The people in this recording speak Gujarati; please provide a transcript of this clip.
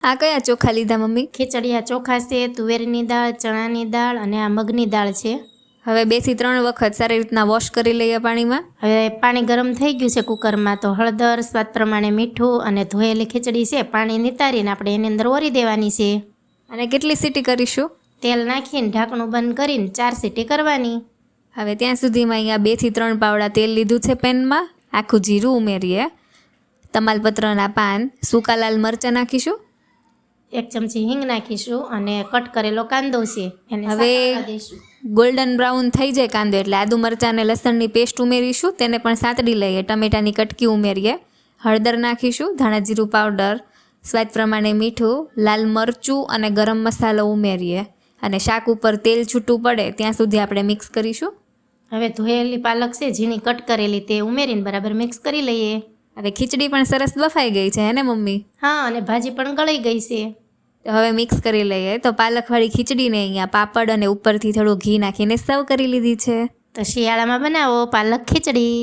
આ કયા ચોખા લીધા મમ્મી? ખીચડીયા ચોખા છે, તુવેરની દાળ, ચણાની દાળ અને આ મગની દાળ છે. હવે 2 થી 3 વખત સારી રીતના વોશ કરી લઈએ પાણીમાં. હવે પાણી ગરમ થઈ ગયું છે કુકરમાં, તો હળદર, સ્વાદ પ્રમાણે મીઠું અને ધોયેલી ખીચડી છે પાણી નિતારીને આપણે એની અંદર ઓરી દેવાની છે. અને કેટલી સીટી કરીશું? તેલ નાખીને ઢાંકણું બંધ કરીને 4 સીટી કરવાની. હવે ત્યાં સુધીમાં અહીંયા 2 થી 3 પાવડા તેલ લીધું છે પેનમાં. આખું જીરું ઉમેરીએ, તમાલપત્રના પાન, સૂકા લાલ મરચાં નાખીશું, 1 ચમચી હિંગ નાખીશું અને કટ કરેલો કાંદો છે એને હવે સાતળવા દઈશું. ગોલ્ડન બ્રાઉન થઈ જાય કાંદો એટલે આદુ મરચાં અને લસણની પેસ્ટ ઉમેરીશું, તેને પણ સાતડી લઈએ. ટમેટાની કટકી ઉમેરીએ, હળદર નાખીશું, ધાણા જીરું પાવડર, સ્વાદ પ્રમાણે મીઠું, લાલ મરચું અને ગરમ મસાલો ઉમેરીએ અને શાક ઉપર તેલ છૂટું પડે ત્યાં સુધી આપણે મિક્સ કરીશું. હવે ધોયેલી પાલક છે ઝીણી કટ કરેલી તે ઉમેરીને બરાબર મિક્સ કરી લઈએ. હવે ખીચડી પણ સરસ બફાઈ ગઈ છે હે ને મમ્મી? હા, અને ભાજી પણ ગળી ગઈ છે. તો હવે મિક્સ કરી લઈએ. તો પાલકવાળી ખીચડીને અહીંયા પાપડ અને ઉપરથી થોડું ઘી નાખીને સર્વ કરી લીધી છે. તો શિયાળામાં બનાવો પાલક ખીચડી.